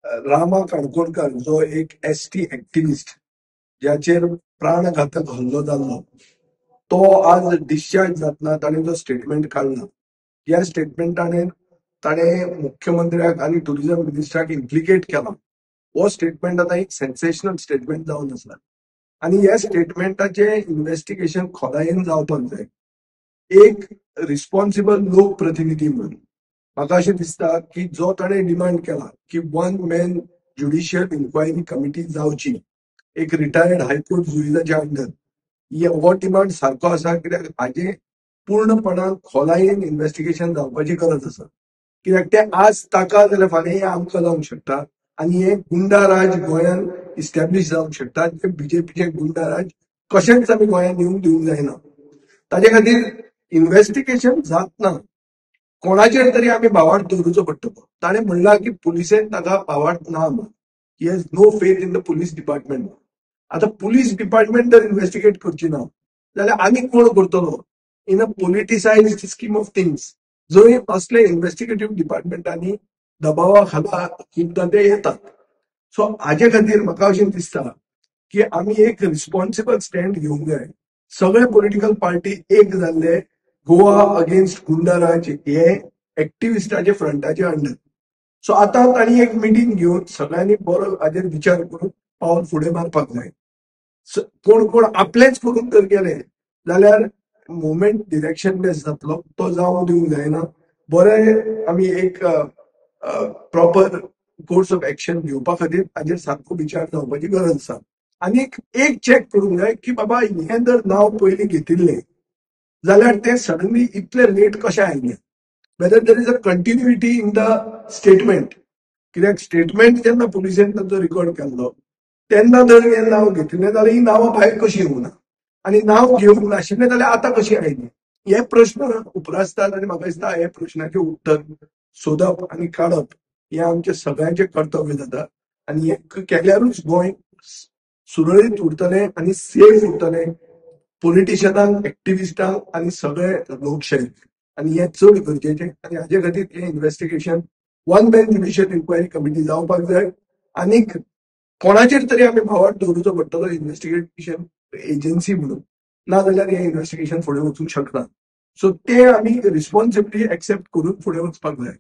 रामा काणकोणकर जो एक एसटी एक्टिव्हिस्ट ज्याचेर प्राणघातक हल्लो जाल्लो तो आज डिस्चार्ज जातना ताणें जो स्टेटमेंट काढला या स्टेटमेंटाने ताणें मुख्यमंत्र्याक आणि टुरिझम मिनिस्टराक इम्प्लिकेट केला. हो स्टेटमेंट आता एक सेन्सेशनल स्टेटमेंट जावन आसा आणि ह्या स्टेटमेंटाचे इन्व्हेस्टिगेशन खोलायेन जावपाक जाय. एक रिस्पॉन्सिबल लोकप्रतिनिधी म्हणून म्हाका अशें दिसता की जो ताणें डिमांड केला की 1 मॅन ज्युडिशियल इन्क्वायरी कमिटी जावची एक रिटायर्ड हायकोर्ट जुरिजाच्या अंडर हो डिमांड सारको आसा. कित्याक हाजे पूर्णपणान खोलायेन इन्व्हेस्टिगेशन जावपाची गरज आसा. कित्याक ते आज ताका जाल्यार फाल्यां हें आमकां जावंक शकता आणि हे गुंडा राज गोंयान इस्टॅब्लिश जावंक शकता. ते बीजेपीचे गुंडा राज कशेंच आमी गोंयान येवंक दिवंक जायना. ताजे खातीर इन्व्हेस्टिगेशन जातना कोणाचेर तरी आमी भावार्थ दवरूचो पडटलो. ताणें म्हणला की पुलिसेन ताका भावार्थ ना म्हणून. He has no faith in the police department. आता पुलीस डिपार्टमेंट जर इन्व्हेस्टिगेट करची ना जाल्यार आनी कोण करतलो in a politicised scheme of things. जंय असले इन्व्हेस्टिगेटिव्ह डिपार्टमेंटांनी दबावा खाला खुबदां ते येतात. सो हाजे खातीर म्हाका अशें दिसता की आमी एक रिस्पॉन्सिबल स्टँड घेवंक जाय. सगळे पॉलिटिकल पार्टी एक जाल्ले गोवा अगेन्स्ट गुंडाराज हे एक्टिव्हिस्टाचे फ्रंटाचे अंडर. सो आता तांणी एक मिटींग घेवन सगळ्यांनी बरो हाजेर विचार करून पावल फुडें मारपाक जाय. कोण कोण आपलेच करून जर गेले जाल्यार मुवमेंट डिरेक्शनलेस जातलो. तो जावंक दिवंक जायना. बरे आमी एक प्रॉपर कोर्स ऑफ एक्शन घेवपा खातीर हाजेर सारको विचार जावपाची गरज आसा. आनी एक चॅक करूंक जाय की बाबा हें जर नांव पयलीं घेतिल्लें जाल्यार ते सडनली इतले लेट कशें आयले. Whether there is a continuity in the statement. कित्याक स्टेटमेंट जेन्ना पुलिसेन तांचो रिकॉर्ड केल्लो तेन्ना जर हें नांव घेतिल्लें जाल्यार ही नांवां भायर कशीं येवंक ना आनी नांव घेवंक नाशिल्लें जाल्यार आतां कशीं आयलीं. हे प्रश्न उपरासतात आनी म्हाका दिसता हे प्रश्नाचें उत्तर सोदप आनी काडप हे आमचे सगळ्यांचे कर्तव्य जाता. आनी हें केल्यारूच गोंय सुरळीत उरतलें आनी सेफ उरतलें पॉलिटिशियनांक, एक्टिव्हिस्टांक आनी सगळे लोकशाहीक. आनी हें चड गरजेचें. आनी हाजे खातीर हें investigation 1 man judicial inquiry committee जावपाक जाय. आनीक कोणाचेर तरी आमी भावार्थ दवरूचो पडटलो इन्व्हेस्टिगेशन एजन्सी म्हणून. नाजाल्यार हें इन्व्हेस्टिगेशन फुडें वचूंक शकना. सो ते आमी रिस्पॉन्सिबिलिटी एक्सेप्ट करून फुडें वचपाक जाय.